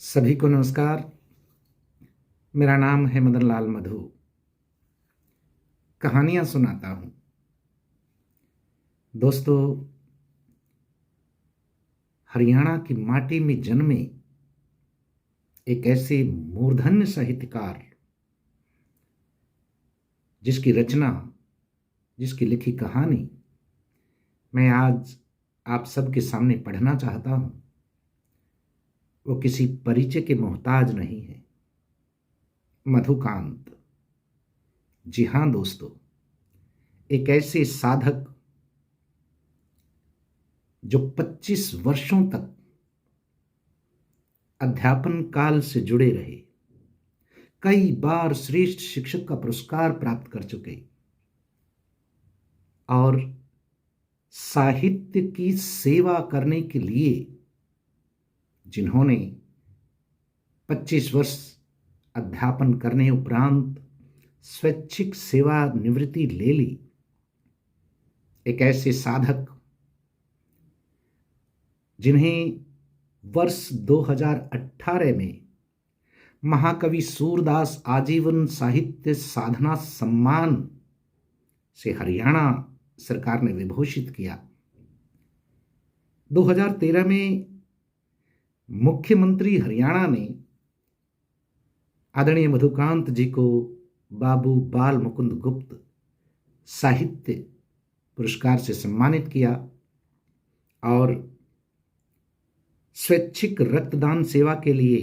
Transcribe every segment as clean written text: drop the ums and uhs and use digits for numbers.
सभी को नमस्कार। मेरा नाम है मदन लाल मधु। कहानियां सुनाता हूं। दोस्तों, हरियाणा की माटी में जन्मे एक ऐसे मूर्धन्य साहित्यकार जिसकी रचना, जिसकी लिखी कहानी मैं आज आप सबके सामने पढ़ना चाहता हूं, वो किसी परिचय के मोहताज नहीं है। मधुकांत। जी हां दोस्तों, एक ऐसे साधक जो 25 वर्षों तक अध्यापन काल से जुड़े रहे, कई बार श्रेष्ठ शिक्षक का पुरस्कार प्राप्त कर चुके और साहित्य की सेवा करने के लिए जिन्होंने 25 वर्ष अध्यापन करने उपरांत स्वैच्छिक सेवा निवृत्ति ले ली, एक ऐसे साधक जिन्हें वर्ष 2018 में महाकवि सूरदास आजीवन साहित्य साधना सम्मान से हरियाणा सरकार ने विभूषित किया। 2013 में मुख्यमंत्री हरियाणा ने आदरणीय मधुकांत जी को बाबू बाल मुकुंद गुप्त साहित्य पुरस्कार से सम्मानित किया और स्वैच्छिक रक्तदान सेवा के लिए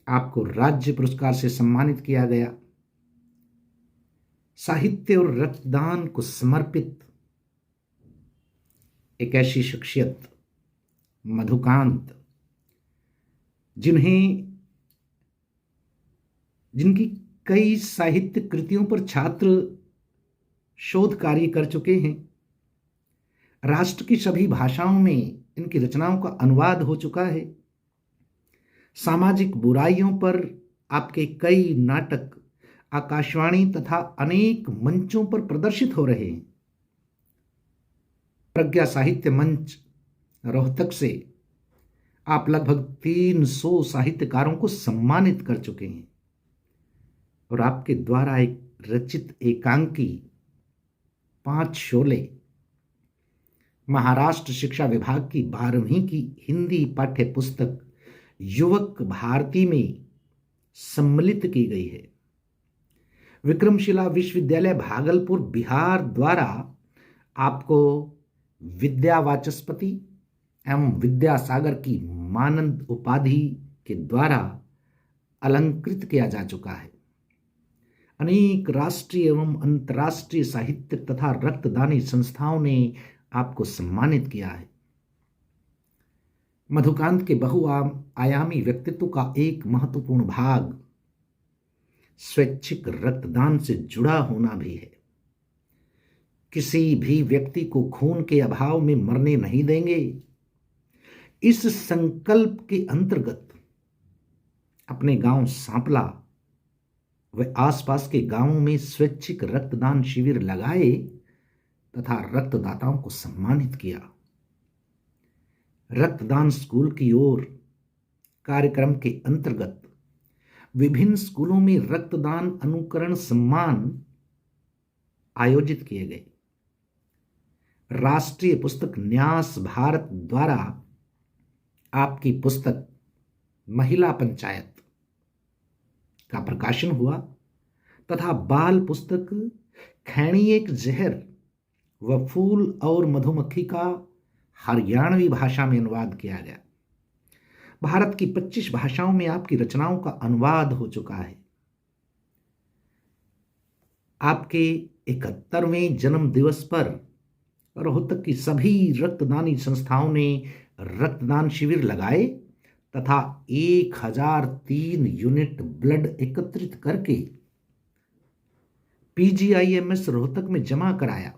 आपको राज्य पुरस्कार से सम्मानित किया गया। साहित्य और रक्तदान को समर्पित एक ऐसी शख्सियत मधुकांत, जिनकी कई साहित्य कृतियों पर छात्र शोध कार्य कर चुके हैं। राष्ट्र की सभी भाषाओं में इनकी रचनाओं का अनुवाद हो चुका है। सामाजिक बुराइयों पर आपके कई नाटक आकाशवाणी तथा अनेक मंचों पर प्रदर्शित हो रहे हैं। प्रज्ञा साहित्य मंच रोहतक से आप लगभग 300 साहित्यकारों को सम्मानित कर चुके हैं और आपके द्वारा एक रचित एकांकी 5 शोले महाराष्ट्र शिक्षा विभाग की 12वीं की हिंदी पाठ्य पुस्तक युवक भारती में सम्मिलित की गई है। विक्रमशिला विश्वविद्यालय भागलपुर बिहार द्वारा आपको विद्या वाचस्पति एवं विद्यासागर की मानद उपाधि के द्वारा अलंकृत किया जा चुका है। अनेक राष्ट्रीय एवं अंतर्राष्ट्रीय साहित्य तथा रक्तदानी संस्थाओं ने आपको सम्मानित किया है। मधुकांत के बहुआयामी व्यक्तित्व का एक महत्वपूर्ण भाग स्वैच्छिक रक्तदान से जुड़ा होना भी है। किसी भी व्यक्ति को खून के अभाव में मरने नहीं देंगे, इस संकल्प के अंतर्गत अपने गांव सांपला व आसपास के गांवों में स्वैच्छिक रक्तदान शिविर लगाए तथा रक्तदाताओं को सम्मानित किया। रक्तदान स्कूल की ओर कार्यक्रम के अंतर्गत विभिन्न स्कूलों में रक्तदान अनुकरण सम्मान आयोजित किए गए। राष्ट्रीय पुस्तक न्यास भारत द्वारा आपकी पुस्तक महिला पंचायत का प्रकाशन हुआ तथा बाल पुस्तक खैनी एक जहर व फूल और मधुमक्खी का हरियाणवी भाषा में अनुवाद किया गया। भारत की 25 भाषाओं में आपकी रचनाओं का अनुवाद हो चुका है। आपके 71वें जन्म दिवस पर रोहतक की सभी रक्तदानी संस्थाओं ने रक्तदान शिविर लगाए तथा 1003 यूनिट ब्लड एकत्रित करके PGIMS रोहतक में जमा कराया।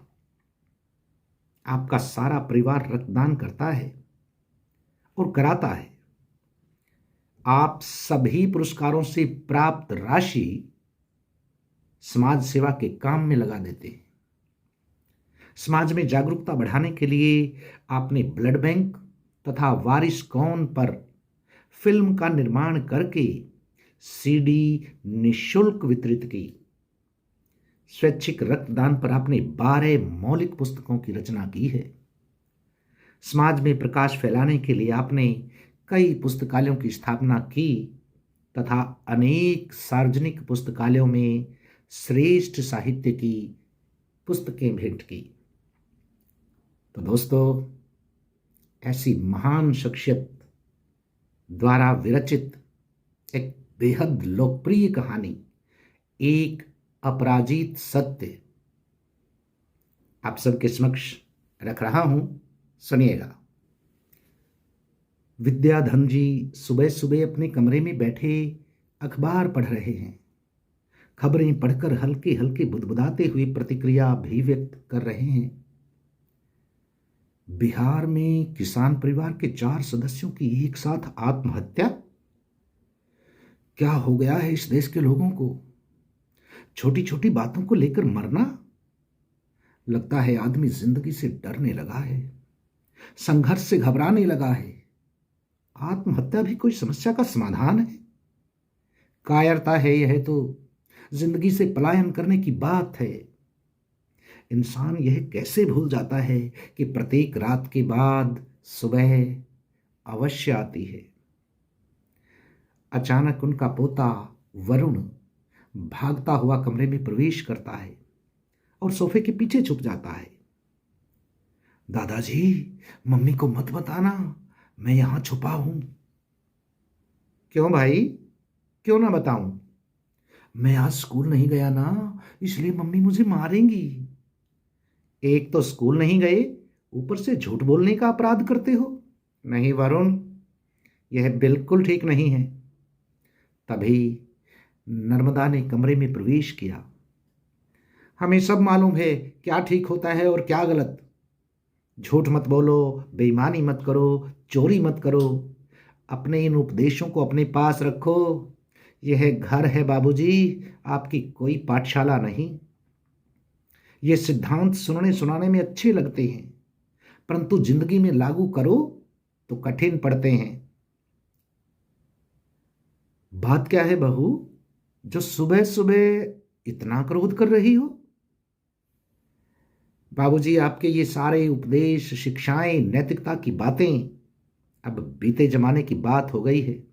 आपका सारा परिवार रक्तदान करता है और कराता है। आप सभी पुरस्कारों से प्राप्त राशि समाज सेवा के काम में लगा देते हैं। समाज में जागरूकता बढ़ाने के लिए आपने ब्लड बैंक तथा वारिस कौन पर फिल्म का निर्माण करके सीडी निशुल्क वितरित की। स्वैच्छिक रक्तदान पर आपने 12 मौलिक पुस्तकों की रचना की है। समाज में प्रकाश फैलाने के लिए आपने कई पुस्तकालयों की स्थापना की तथा अनेक सार्वजनिक पुस्तकालयों में श्रेष्ठ साहित्य की पुस्तकें भेंट की। तो दोस्तों, ऐसी महान शख्सियत द्वारा विरचित एक बेहद लोकप्रिय कहानी, एक अपराजित सत्य, आप सबके समक्ष रख रहा हूं। सुनिएगा। विद्याधन जी सुबह सुबह अपने कमरे में बैठे अखबार पढ़ रहे हैं। खबरें पढ़कर हल्के हल्के बुदबुदाते हुए प्रतिक्रिया अभिव्यक्त कर रहे हैं। बिहार में किसान परिवार के 4 सदस्यों की एक साथ आत्महत्या। क्या हो गया है इस देश के लोगों को? छोटी छोटी बातों को लेकर मरना। लगता है आदमी जिंदगी से डरने लगा है, संघर्ष से घबराने लगा है। आत्महत्या भी कोई समस्या का समाधान है? कायरता है यह तो। जिंदगी से पलायन करने की बात है। इंसान यह कैसे भूल जाता है कि प्रत्येक रात के बाद सुबह अवश्य आती है। अचानक उनका पोता वरुण भागता हुआ कमरे में प्रवेश करता है और सोफे के पीछे छुप जाता है। दादाजी, मम्मी को मत बताना, मैं यहां छुपा हूं। क्यों भाई, क्यों ना बताऊं? मैं आज स्कूल नहीं गया ना, इसलिए मम्मी मुझे मारेंगी। एक तो स्कूल नहीं गए, ऊपर से झूठ बोलने का अपराध करते हो। नहीं वरुण, यह बिल्कुल ठीक नहीं है। तभी नर्मदा ने कमरे में प्रवेश किया। हमें सब मालूम है क्या ठीक होता है और क्या गलत। झूठ मत बोलो, बेईमानी मत करो, चोरी मत करो। अपने इन उपदेशों को अपने पास रखो। यह घर है बाबूजी, आपकी कोई पाठशाला नहीं। ये सिद्धांत सुनने सुनाने में अच्छे लगते हैं, परंतु जिंदगी में लागू करो तो कठिन पड़ते हैं। बात क्या है बहू, जो सुबह सुबह इतना क्रोध कर रही हो? बाबूजी, आपके ये सारे उपदेश, शिक्षाएं, नैतिकता की बातें अब बीते जमाने की बात हो गई है।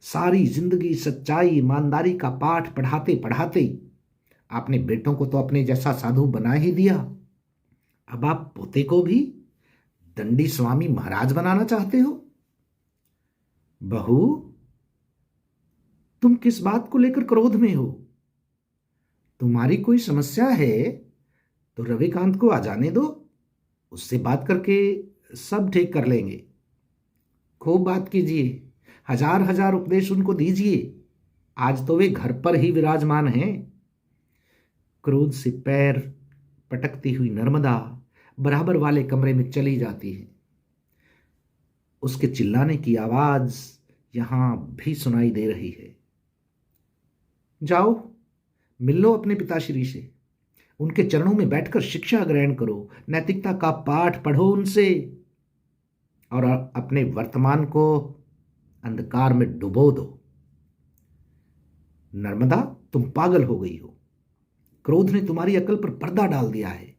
सारी जिंदगी सच्चाई, ईमानदारी का पाठ पढ़ाते पढ़ाते आपने बेटों को तो अपने जैसा साधु बना ही दिया। अब आप पोते को भी दंडी स्वामी महाराज बनाना चाहते हो। बहू, तुम किस बात को लेकर क्रोध में हो? तुम्हारी कोई समस्या है तो रविकांत को आ जाने दो, उससे बात करके सब ठीक कर लेंगे। खूब बात कीजिए, हजार हजार उपदेश उनको दीजिए। आज तो वे घर पर ही विराजमान हैं। क्रोध से पैर पटकती हुई नर्मदा बराबर वाले कमरे में चली जाती है। उसके चिल्लाने की आवाज यहां भी सुनाई दे रही है। जाओ, मिल लो अपने पिताश्री से, उनके चरणों में बैठकर शिक्षा ग्रहण करो, नैतिकता का पाठ पढ़ो उनसे और अपने वर्तमान को अंधकार में डुबो दो। नर्मदा, तुम पागल हो गई हो। क्रोध ने तुम्हारी अकल पर पर्दा डाल दिया है।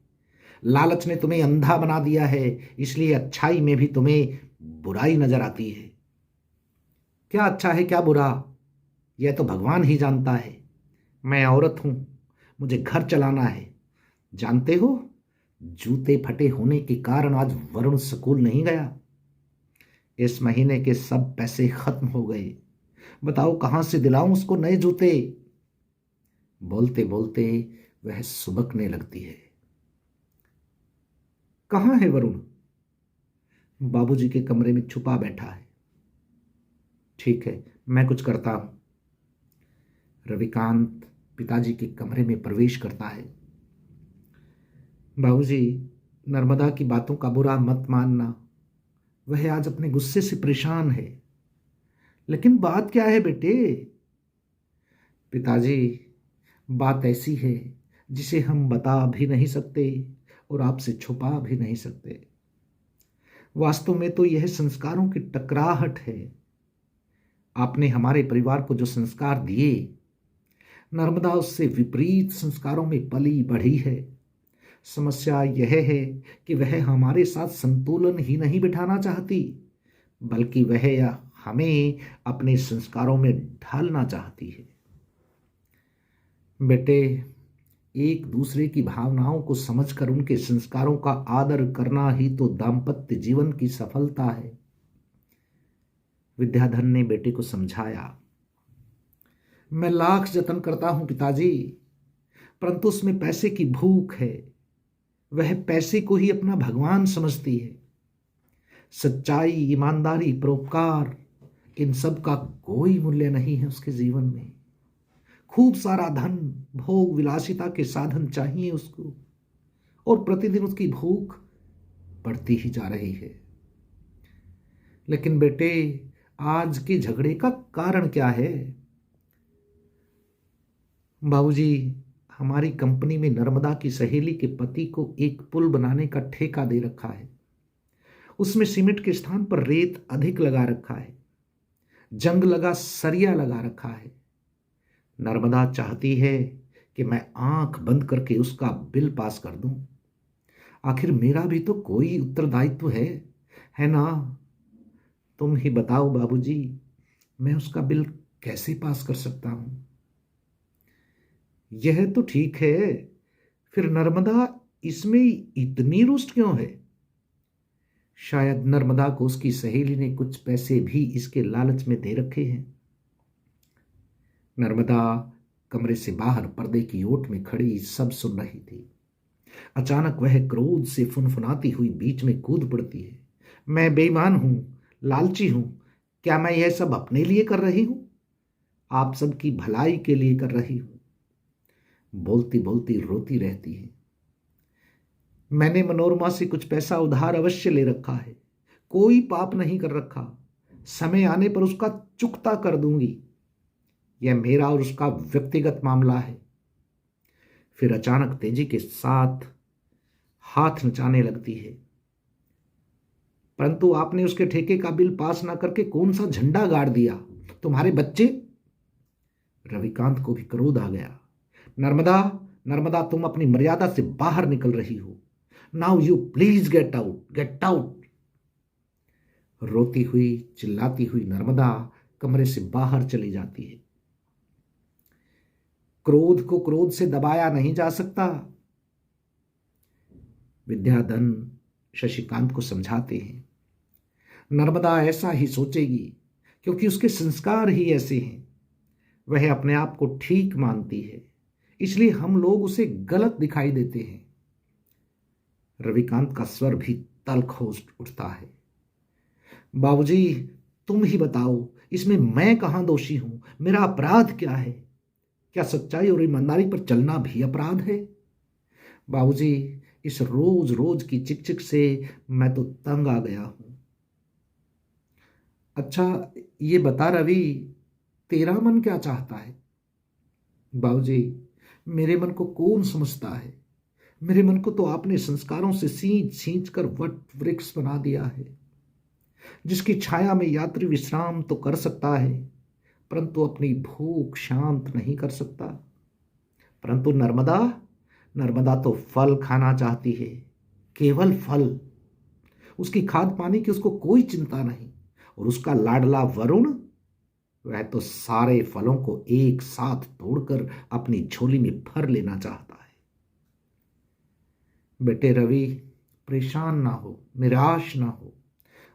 लालच ने तुम्हें अंधा बना दिया है, इसलिए अच्छाई में भी तुम्हें बुराई नजर आती है। क्या अच्छा है क्या बुरा, यह तो भगवान ही जानता है। मैं औरत हूं, मुझे घर चलाना है। जानते हो, जूते फटे होने के कारण आज वरुण स्कूल नहीं गया। इस महीने के सब पैसे खत्म हो गए। बताओ कहां से दिलाऊं उसको नए जूते। बोलते बोलते वह सुबकने लगती है। कहां है वरुण? बाबूजी के कमरे में छुपा बैठा है। ठीक है, मैं कुछ करता हूं। रविकांत पिताजी के कमरे में प्रवेश करता है। बाबूजी, नर्मदा की बातों का बुरा मत मानना, वह आज अपने गुस्से से परेशान है। लेकिन बात क्या है बेटे? पिताजी, बात ऐसी है जिसे हम बता भी नहीं सकते और आपसे छुपा भी नहीं सकते। वास्तव में तो यह संस्कारों की टकराहट है। आपने हमारे परिवार को जो संस्कार दिए, नर्मदा उससे विपरीत संस्कारों में पली बढ़ी है। समस्या यह है कि वह हमारे साथ संतुलन ही नहीं बिठाना चाहती, बल्कि वह हमें अपने संस्कारों में ढालना चाहती है। बेटे, एक दूसरे की भावनाओं को समझकर उनके संस्कारों का आदर करना ही तो दाम्पत्य जीवन की सफलता है। विद्याधन ने बेटे को समझाया। मैं लाख जतन करता हूं पिताजी, परंतु उसमें पैसे की भूख है। वह पैसे को ही अपना भगवान समझती है। सच्चाई, ईमानदारी, परोपकार, इन सब का कोई मूल्य नहीं है उसके जीवन में। खूब सारा धन, भोग विलासिता के साधन चाहिए उसको, और प्रतिदिन उसकी भूख बढ़ती ही जा रही है। लेकिन बेटे, आज के झगड़े का कारण क्या है? बाबूजी, हमारी कंपनी में नर्मदा की सहेली के पति को एक पुल बनाने का ठेका दे रखा है। उसमें सीमेंट के स्थान पर रेत अधिक लगा रखा है, जंग लगा सरिया लगा रखा है। नर्मदा चाहती है कि मैं आंख बंद करके उसका बिल पास कर दूं। आखिर मेरा भी तो कोई उत्तरदायित्व है ना? तुम ही बताओ बाबूजी, मैं उसका बिल कैसे पास कर सकता हूं? यह तो ठीक है, फिर नर्मदा इसमें इतनी रुष्ट क्यों है? शायद नर्मदा को उसकी सहेली ने कुछ पैसे भी इसके लालच में दे रखे हैं। नर्मदा कमरे से बाहर पर्दे की ओट में खड़ी सब सुन रही थी। अचानक वह क्रोध से फुनफुनाती हुई बीच में कूद पड़ती है। मैं बेईमान हूं, लालची हूं। क्या मैं यह सब अपने लिए कर रही हूं? आप सबकी भलाई के लिए कर रही हूं। बोलती बोलती रोती रहती है। मैंने मनोरमा से कुछ पैसा उधार अवश्य ले रखा है, कोई पाप नहीं कर रखा। समय आने पर उसका चुकता कर दूंगी। यह मेरा और उसका व्यक्तिगत मामला है। फिर अचानक तेजी के साथ हाथ नचाने लगती है। परंतु आपने उसके ठेके का बिल पास ना करके कौन सा झंडा गाड़ दिया? तुम्हारे बच्चे? रविकांत को भी क्रोध आ गया। नर्मदा, नर्मदा, तुम अपनी मर्यादा से बाहर निकल रही हो। Now you please get out, get out. रोती हुई, चिल्लाती हुई नर्मदा कमरे से बाहर चली जाती है। क्रोध को क्रोध से दबाया नहीं जा सकता। विद्याधन शशिकांत को समझाते हैं। नर्मदा ऐसा ही सोचेगी क्योंकि उसके संस्कार ही ऐसे हैं। वह अपने आप को ठीक मानती है, इसलिए हम लोग उसे गलत दिखाई देते हैं। रविकांत का स्वर भी तल्ख हो उठता है। बाबूजी, तुम ही बताओ, इसमें मैं कहां दोषी हूं? मेरा अपराध क्या है? क्या सच्चाई और ईमानदारी पर चलना भी अपराध है? बाबूजी, इस रोज रोज की चिकचिक से मैं तो तंग आ गया हूं। अच्छा, ये बता रवि, तेरा मन क्या चाहता है? बाबूजी, मेरे मन को कौन समझता है? मेरे मन को तो आपने संस्कारों से सींच सींच कर वट वृक्ष बना दिया है, जिसकी छाया में यात्री विश्राम तो कर सकता है, परंतु अपनी भूख शांत नहीं कर सकता। परंतु नर्मदा, नर्मदा तो फल खाना चाहती है, केवल फल। उसकी खाद पानी की उसको कोई चिंता नहीं। और उसका लाडला वरुण, वह तो सारे फलों को एक साथ तोड़कर अपनी झोली में भर लेना चाहता है। बेटे रवि, परेशान ना हो, निराश ना हो।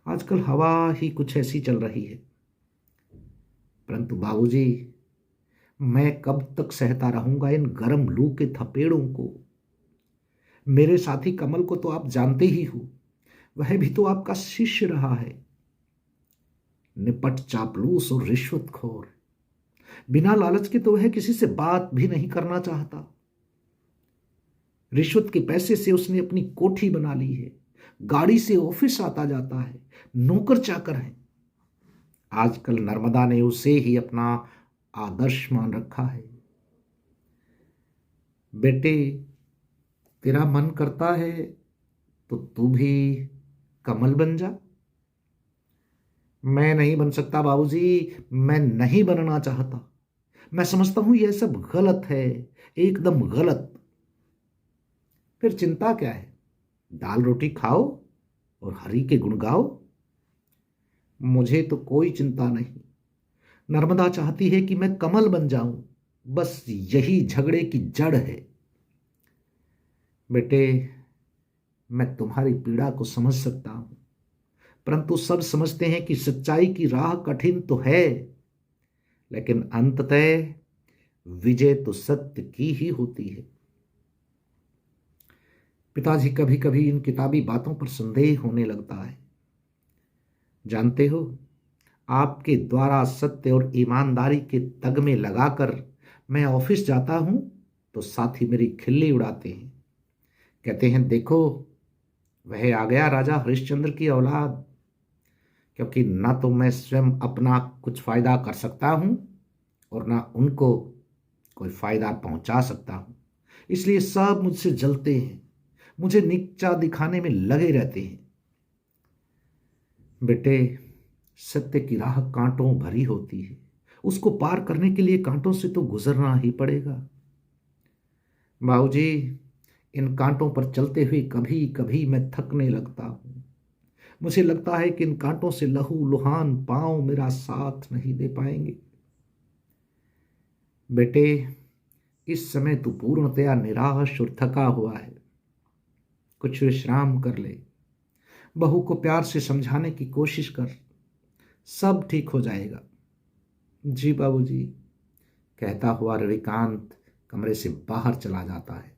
आजकल हवा ही कुछ ऐसी चल रही है। परंतु बाबूजी, मैं कब तक सहता रहूंगा इन गर्म लू के थपेड़ों को? मेरे साथी कमल को तो आप जानते ही हो, वह भी तो आपका शिष्य रहा है। निपट, चापलूस और रिश्वतखोर। बिना लालच के तो वह किसी से बात भी नहीं करना चाहता। रिश्वत के पैसे से उसने अपनी कोठी बना ली है, गाड़ी से ऑफिस आता जाता है, नौकर चाकर है। आजकल नर्मदा ने उसे ही अपना आदर्श मान रखा है। बेटे, तेरा मन करता है तो तू भी कमल बन जा। मैं नहीं बन सकता बाबूजी, मैं नहीं बनना चाहता। मैं समझता हूं यह सब गलत है, एकदम गलत। फिर चिंता क्या है? दाल रोटी खाओ और हरि के गुण गाओ। मुझे तो कोई चिंता नहीं। नर्मदा चाहती है कि मैं कमल बन जाऊं, बस यही झगड़े की जड़ है। बेटे, मैं तुम्हारी पीड़ा को समझ सकता हूं, परंतु सब समझते हैं कि सच्चाई की राह कठिन तो है, लेकिन अंततः विजय तो सत्य की ही होती है। पिताजी, कभी कभी इन किताबी बातों पर संदेह होने लगता है। जानते हो, आपके द्वारा सत्य और ईमानदारी के तगमे लगाकर मैं ऑफिस जाता हूं तो साथी मेरी खिल्ली उड़ाते हैं। कहते हैं, देखो वह आ गया राजा हरिश्चंद्र की औलाद। क्योंकि ना तो मैं स्वयं अपना कुछ फायदा कर सकता हूं और ना उनको कोई फायदा पहुंचा सकता हूं, इसलिए सब मुझसे जलते हैं, मुझे नीचा दिखाने में लगे रहते हैं। बेटे, सत्य की राह कांटों भरी होती है, उसको पार करने के लिए कांटों से तो गुजरना ही पड़ेगा। बाबूजी, इन कांटों पर चलते हुए कभी कभी मैं थकने लगता हूं। मुझे लगता है कि इन कांटों से लहू लुहान पांव मेरा साथ नहीं दे पाएंगे। बेटे, इस समय तू पूर्णतया निराश और थका हुआ है, कुछ विश्राम कर ले। बहू को प्यार से समझाने की कोशिश कर, सब ठीक हो जाएगा। जी बाबूजी, कहता हुआ रविकांत कमरे से बाहर चला जाता है।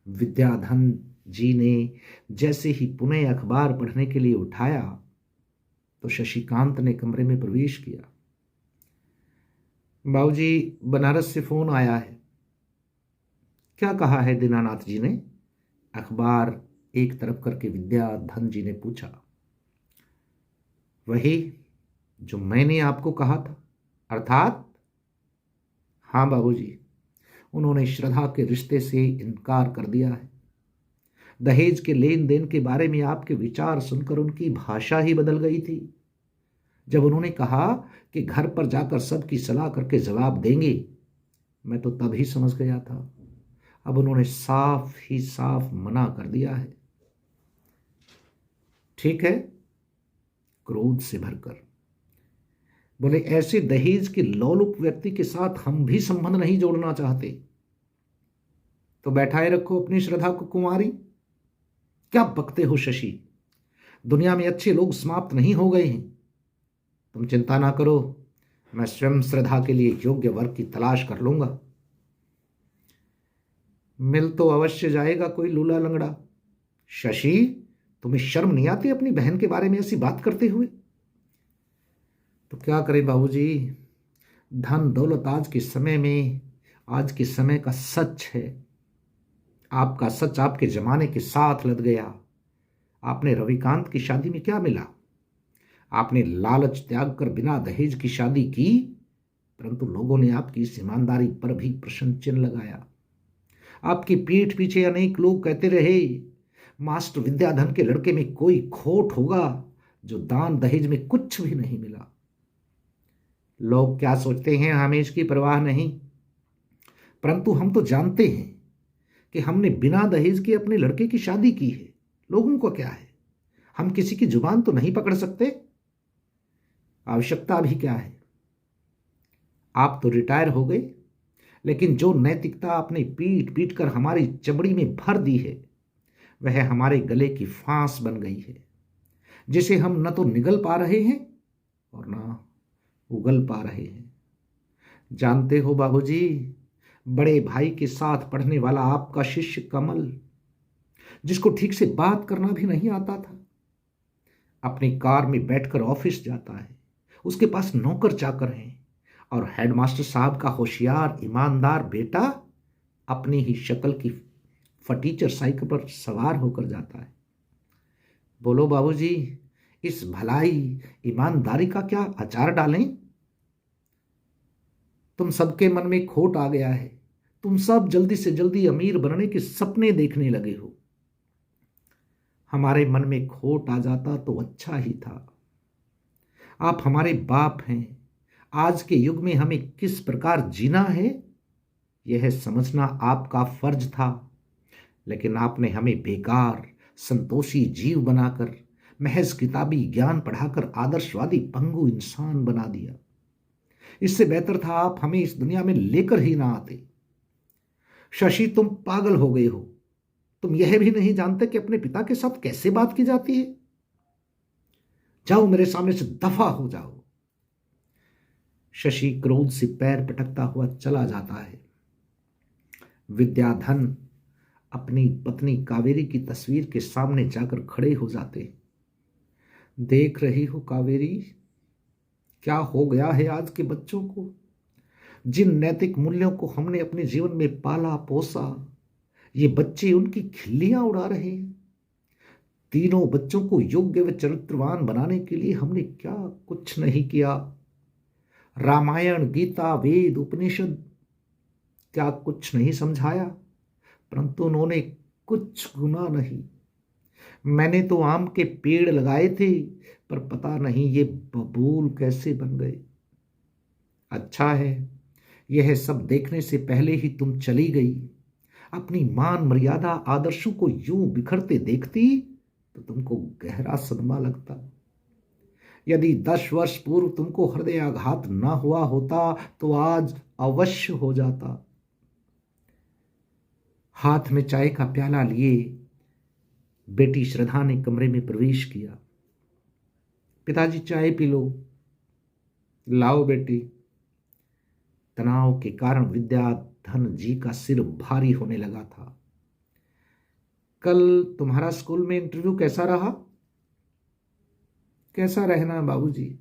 विद्याधन जी ने जैसे ही पुनः अखबार पढ़ने के लिए उठाया तो शशिकांत ने कमरे में प्रवेश किया। बाबूजी, बनारस से फोन आया है। क्या कहा है दीनानाथ जी ने? अखबार एक तरफ करके विद्याधन जी ने पूछा। वही जो मैंने आपको कहा था, अर्थात? हाँ बाबूजी, उन्होंने श्रद्धा के रिश्ते से इनकार कर दिया है। दहेज के लेन देन के बारे में आपके विचार सुनकर उनकी भाषा ही बदल गई थी। जब उन्होंने कहा कि घर पर जाकर सबकी सलाह करके जवाब देंगे, मैं तो तभी समझ गया था। अब उन्होंने साफ ही साफ मना कर दिया है। ठीक है, क्रोध से भरकर बोले, ऐसे दहेज के लोलुप व्यक्ति के साथ हम भी संबंध नहीं जोड़ना चाहते। तो बैठाए रखो अपनी श्रद्धा को कुंवारी। क्या बकते हो शशि? दुनिया में अच्छे लोग समाप्त नहीं हो गए हैं। तुम चिंता ना करो, मैं स्वयं श्रद्धा के लिए योग्य वर की तलाश कर लूंगा। मिल तो अवश्य जाएगा कोई लूला लंगड़ा। शशि, तुम्हें शर्म नहीं आती अपनी बहन के बारे में ऐसी बात करते हुए? तो क्या करें बाबूजी, धन दौलत आज के समय का सच है। आपका सच आपके जमाने के साथ लद गया। आपने रविकांत की शादी में क्या मिला? आपने लालच त्याग कर बिना दहेज की शादी की, परंतु लोगों ने आपकी इस ईमानदारी पर भी प्रश्न चिन्ह लगाया। आपकी पीठ पीछे अनेक लोग कहते रहे, मास्टर विद्याधन के लड़के में कोई खोट होगा जो दान दहेज में कुछ भी नहीं मिला। लोग क्या सोचते हैं हमें इसकी परवाह नहीं, परंतु हम तो जानते हैं कि हमने बिना दहेज के अपने लड़के की शादी की है। लोगों को क्या है, हम किसी की जुबान तो नहीं पकड़ सकते। आवश्यकता भी क्या है? आप तो रिटायर हो गए, लेकिन जो नैतिकता आपने पीट पीट कर हमारी चमड़ी में भर दी है, वह हमारे गले की फांस बन गई है, जिसे हम न तो निगल पा रहे हैं और न उगल पा रहे हैं। जानते हो बाबूजी, बड़े भाई के साथ पढ़ने वाला आपका शिष्य कमल, जिसको ठीक से बात करना भी नहीं आता था, अपनी कार में बैठकर ऑफिस जाता है। उसके पास नौकर चाकर हैं और हेडमास्टर साहब का होशियार ईमानदार बेटा अपनी ही शक्ल की फटीचर साइकिल पर सवार होकर जाता है। बोलो बाबूजी, इस भलाई ईमानदारी का क्या अचार डालें? तुम सबके मन में खोट आ गया है। तुम सब जल्दी से जल्दी अमीर बनने के सपने देखने लगे हो। हमारे मन में खोट आ जाता तो अच्छा ही था। आप हमारे बाप हैं। आज के युग में हमें किस प्रकार जीना है यह समझना आपका फर्ज था, लेकिन आपने हमें बेकार संतोषी जीव बनाकर, महज किताबी ज्ञान पढ़ाकर आदर्शवादी पंगु इंसान बना दिया। इससे बेहतर था आप हमें इस दुनिया में लेकर ही ना आते। शशि, तुम पागल हो गए हो। तुम यह भी नहीं जानते कि अपने पिता के साथ कैसे बात की जाती है। जाओ, मेरे सामने से दफा हो जाओ। शशि क्रोध से पैर पटकता हुआ चला जाता है। विद्याधन अपनी पत्नी कावेरी की तस्वीर के सामने जाकर खड़े हो जाते। देख रही हो कावेरी, क्या हो गया है आज के बच्चों को। जिन नैतिक मूल्यों को हमने अपने जीवन में पाला पोसा, ये बच्चे उनकी खिल्लियां उड़ा रहे हैं। तीनों बच्चों को योग्य व चरित्रवान बनाने के लिए हमने क्या कुछ नहीं किया। रामायण, गीता, वेद, उपनिषद क्या कुछ नहीं समझाया, परंतु उन्होंने कुछ गुना नहीं। मैंने तो आम के पेड़ लगाए थे, पर पता नहीं ये बबूल कैसे बन गए। अच्छा है, यह सब देखने से पहले ही तुम चली गई। अपनी मान मर्यादा आदर्शों को यूं बिखरते देखती तो तुमको गहरा सदमा लगता। यदि 10 वर्ष पूर्व तुमको हृदयाघात ना हुआ होता तो आज अवश्य हो जाता। हाथ में चाय का प्याला लिए बेटी श्रद्धा ने कमरे में प्रवेश किया। पिताजी, चाय पी लो। लाओ बेटी। तनाव के कारण विद्याधन जी का सिर भारी होने लगा था। कल तुम्हारा स्कूल में इंटरव्यू कैसा रहा? कैसा रहना बाबूजी,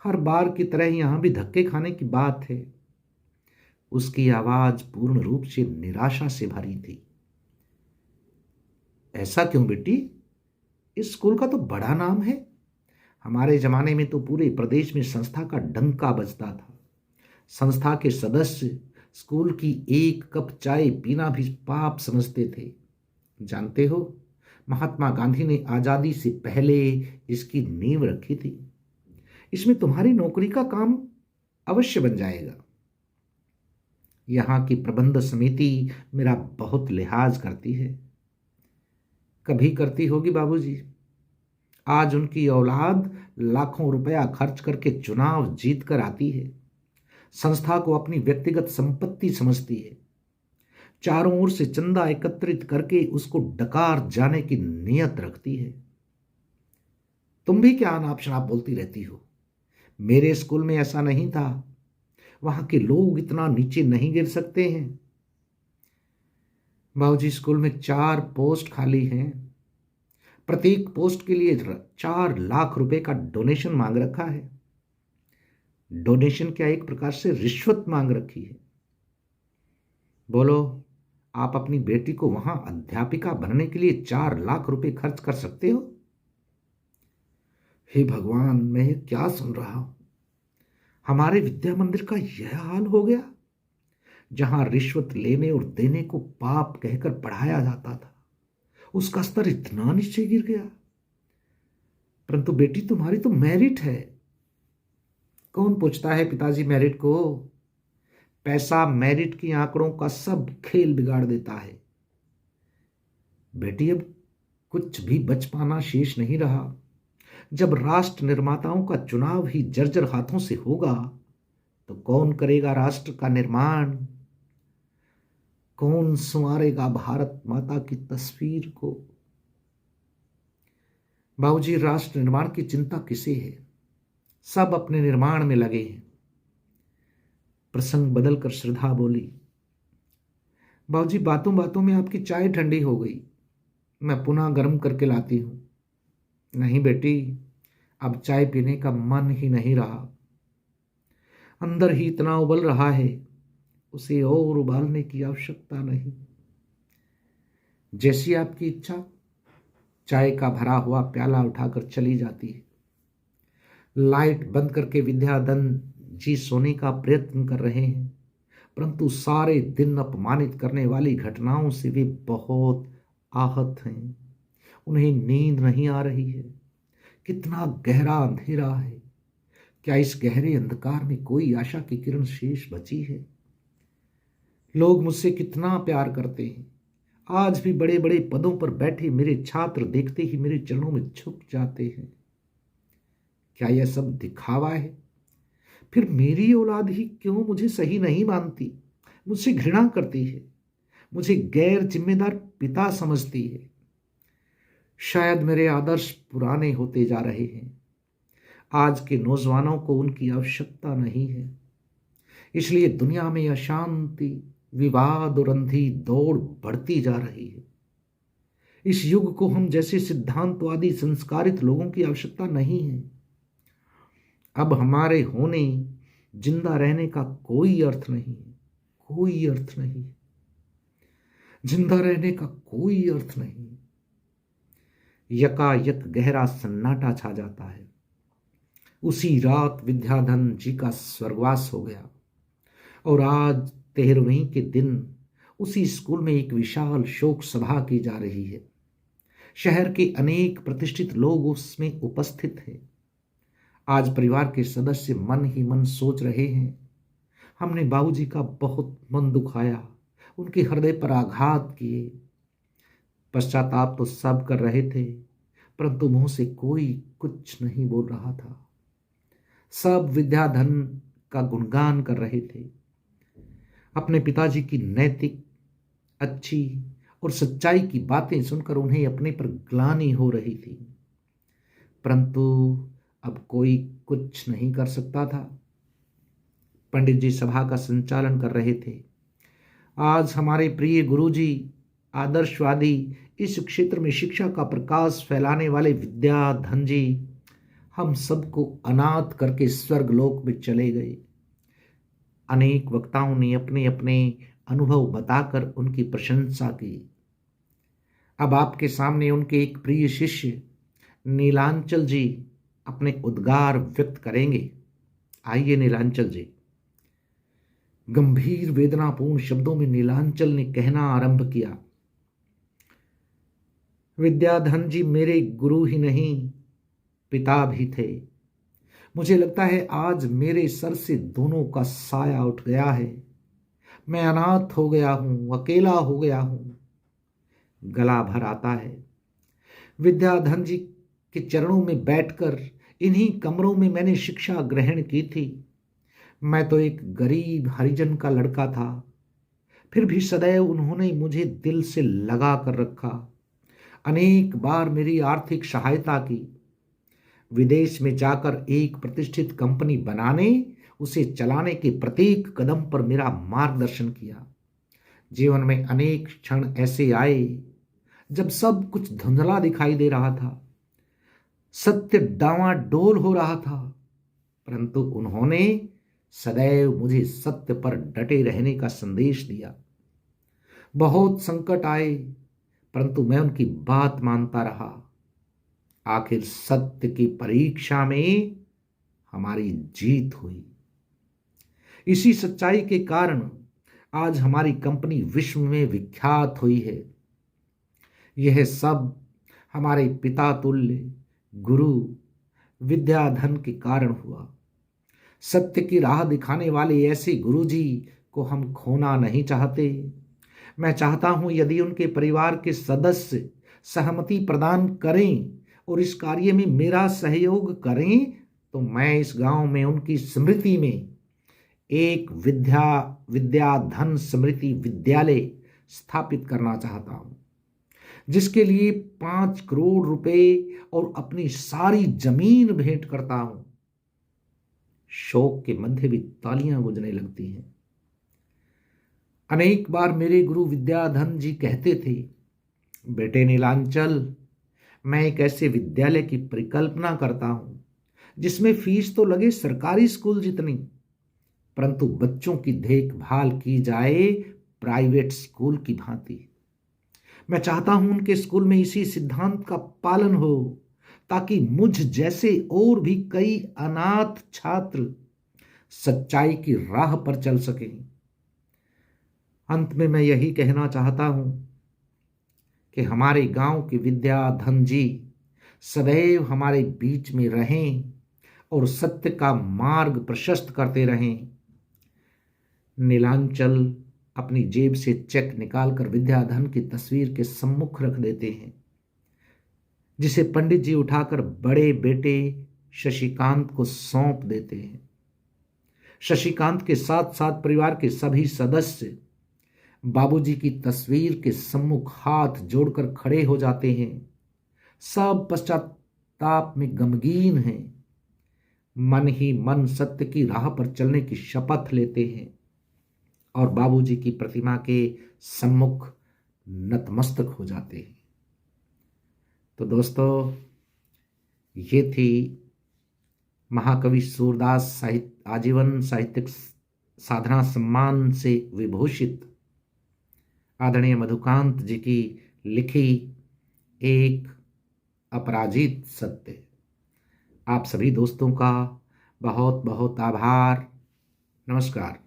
हर बार की तरह यहां भी धक्के खाने की बात है। उसकी आवाज पूर्ण रूप से निराशा से भरी थी। ऐसा क्यों बेटी? इस स्कूल का तो बड़ा नाम है। हमारे जमाने में तो पूरे प्रदेश में संस्था का डंका बजता था। संस्था के सदस्य स्कूल की एक कप चाय पीना भी पाप समझते थे। जानते हो, महात्मा गांधी ने आजादी से पहले इसकी नींव रखी थी। इसमें तुम्हारी नौकरी का काम अवश्य बन जाएगा। यहां की प्रबंध समिति मेरा बहुत लिहाज करती है। कभी करती होगी बाबूजी। आज उनकी औलाद लाखों रुपया खर्च करके चुनाव जीत कर आती है। संस्था को अपनी व्यक्तिगत संपत्ति समझती है। चारों ओर से चंदा एकत्रित करके उसको डकार जाने की नियत रखती है। तुम भी क्या अनाप शनाप बोलती रहती हो। मेरे स्कूल में ऐसा नहीं था। वहां के लोग इतना नीचे नहीं गिर सकते हैं। बाबूजी, स्कूल में 4 पोस्ट खाली हैं। प्रत्येक पोस्ट के लिए 4 लाख रुपए का डोनेशन मांग रखा है। डोनेशन क्या, एक प्रकार से रिश्वत मांग रखी है। बोलो, आप अपनी बेटी को वहां अध्यापिका बनने के लिए 4 लाख रुपए खर्च कर सकते हो? हे भगवान, मैं ये क्या सुन रहा हूं। हमारे विद्या मंदिर का यह हाल हो गया, जहां रिश्वत लेने और देने को पाप कहकर पढ़ाया जाता था। उसका स्तर इतना नीचे गिर गया। परंतु बेटी, तुम्हारी तो मेरिट है। कौन पूछता है पिताजी मेरिट को? पैसा मेरिट की आंकड़ों का सब खेल बिगाड़ देता है। बेटी, अब कुछ भी बच पाना शेष नहीं रहा। जब राष्ट्र निर्माताओं का चुनाव ही जर्जर हाथों से होगा तो कौन करेगा राष्ट्र का निर्माण? कौन संवारेगा भारत माता की तस्वीर को? बाबूजी, राष्ट्र निर्माण की चिंता किसे है? सब अपने निर्माण में लगे हैं। प्रसंग बदलकर श्रद्धा बोली, बाबूजी, बातों बातों में आपकी चाय ठंडी हो गई। मैं पुनः गर्म करके लाती हूं। नहीं बेटी, अब चाय पीने का मन ही नहीं रहा। अंदर ही इतना उबल रहा है, उसे और उबालने की आवश्यकता नहीं। जैसी आपकी इच्छा। चाय का भरा हुआ प्याला उठाकर चली जाती है। लाइट बंद करके विद्याधन जी सोने का प्रयत्न कर रहे हैं, परंतु सारे दिन अपमानित करने वाली घटनाओं से वे बहुत आहत हैं। उन्हें नींद नहीं आ रही है। कितना गहरा अंधेरा है। क्या इस गहरे अंधकार में कोई आशा की किरण शेष बची है? लोग मुझसे कितना प्यार करते हैं। आज भी बड़े बड़े पदों पर बैठे मेरे छात्र देखते ही मेरे चरणों में झुक जाते हैं। क्या यह सब दिखावा है? फिर मेरी औलाद ही क्यों मुझे सही नहीं मानती, मुझसे घृणा करती है, मुझे गैर जिम्मेदार पिता समझती है? शायद मेरे आदर्श पुराने होते जा रहे हैं। आज के नौजवानों को उनकी आवश्यकता नहीं है, इसलिए दुनिया में अशांति, विवाद और अंधी दौड़ बढ़ती जा रही है। इस युग को हम जैसे सिद्धांतवादी संस्कारित लोगों की आवश्यकता नहीं है। अब हमारे होने, जिंदा रहने का कोई अर्थ नहीं है, कोई अर्थ नहीं। जिंदा रहने का कोई अर्थ नहीं। यकायक गहरा सन्नाटा छा जाता है। उसी रात विद्याधन जी का स्वर्गवास हो गया और आज 13वीं के दिन उसी स्कूल में एक विशाल शोक सभा की जा रही है। शहर के अनेक प्रतिष्ठित लोग उसमें उपस्थित हैं। आज परिवार के सदस्य मन ही मन सोच रहे हैं, हमने बाबूजी का बहुत मन दुखाया, उनके हृदय पर आघात किए। पश्चाताप तो सब कर रहे थे, परंतु मुंह से कोई कुछ नहीं बोल रहा था। सब विद्याधन का गुणगान कर रहे थे। अपने पिताजी की नैतिक, अच्छी और सच्चाई की बातें सुनकर उन्हें अपने पर ग्लानि हो रही थी, परंतु अब कोई कुछ नहीं कर सकता था। पंडित जी सभा का संचालन कर रहे थे। आज हमारे प्रिय गुरुजी, आदर्शवादी, इस क्षेत्र में शिक्षा का प्रकाश फैलाने वाले विद्याधन जी हम सबको अनाथ करके स्वर्गलोक में चले गए। अनेक वक्ताओं ने अपने अपने अनुभव बताकर उनकी प्रशंसा की। अब आपके सामने उनके एक प्रिय शिष्य नीलांचल जी अपने उद्गार व्यक्त करेंगे। आइए नीलांचल जी। गंभीर वेदनापूर्ण शब्दों में नीलांचल ने कहना आरंभ किया, विद्याधन जी मेरे गुरु ही नहीं, पिता भी थे। मुझे लगता है आज मेरे सर से दोनों का साया उठ गया है। मैं अनाथ हो गया हूं, अकेला हो गया हूं। गला भर आता है। विद्याधन जी के चरणों में बैठकर इन्हीं कमरों में मैंने शिक्षा ग्रहण की थी। मैं तो एक गरीब हरिजन का लड़का था, फिर भी सदैव उन्होंने मुझे दिल से लगा कर रखा। अनेक बार मेरी आर्थिक सहायता की। विदेश में जाकर एक प्रतिष्ठित कंपनी बनाने, उसे चलाने के प्रत्येक कदम पर मेरा मार्गदर्शन किया। जीवन में अनेक क्षण ऐसे आए जब सब कुछ धुंधला दिखाई दे रहा था, सत्य डावाडोल हो रहा था, परंतु उन्होंने सदैव मुझे सत्य पर डटे रहने का संदेश दिया। बहुत संकट आए, परंतु मैं उनकी बात मानता रहा। आखिर सत्य की परीक्षा में हमारी जीत हुई। इसी सच्चाई के कारण आज हमारी कंपनी विश्व में विख्यात हुई है। यह सब हमारे पिता तुल्य गुरु विद्याधन के कारण हुआ। सत्य की राह दिखाने वाले ऐसे गुरुजी को हम खोना नहीं चाहते। मैं चाहता हूं यदि उनके परिवार के सदस्य सहमति प्रदान करें और इस कार्य में मेरा सहयोग करें तो मैं इस गांव में उनकी स्मृति में एक विद्याधन स्मृति विद्यालय स्थापित करना चाहता हूं, जिसके लिए 5 करोड़ रुपए और अपनी सारी जमीन भेंट करता हूं। शोक के मध्य भी तालियां गूंजने लगती हैं। अनेक बार मेरे गुरु विद्याधन जी कहते थे, बेटे नीलांचल, मैं एक ऐसे विद्यालय की परिकल्पना करता हूं जिसमें फीस तो लगे सरकारी स्कूल जितनी, परंतु बच्चों की देखभाल की जाए प्राइवेट स्कूल की भांति। मैं चाहता हूं उनके स्कूल में इसी सिद्धांत का पालन हो ताकि मुझ जैसे और भी कई अनाथ छात्र सच्चाई की राह पर चल सकें। अंत में मैं यही कहना चाहता हूं कि हमारे गांव के विद्याधन जी सदैव हमारे बीच में रहें और सत्य का मार्ग प्रशस्त करते रहें। नीलांचल अपनी जेब से चेक निकालकर विद्याधन की तस्वीर के सम्मुख रख देते हैं, जिसे पंडित जी उठाकर बड़े बेटे शशिकांत को सौंप देते हैं। शशिकांत के साथ साथ परिवार के सभी सदस्य बाबूजी की तस्वीर के सम्मुख हाथ जोड़कर खड़े हो जाते हैं। सब पश्चाताप में गमगीन हैं, मन ही मन सत्य की राह पर चलने की शपथ लेते हैं और बाबूजी की प्रतिमा के सम्मुख नतमस्तक हो जाते हैं। तो दोस्तों, ये थी महाकवि सूरदास साहित्य आजीवन साहित्यिक साधना सम्मान से विभूषित आदरणीय मधुकांत जी की लिखी एक अपराजित सत्य। आप सभी दोस्तों का बहुत बहुत आभार। नमस्कार।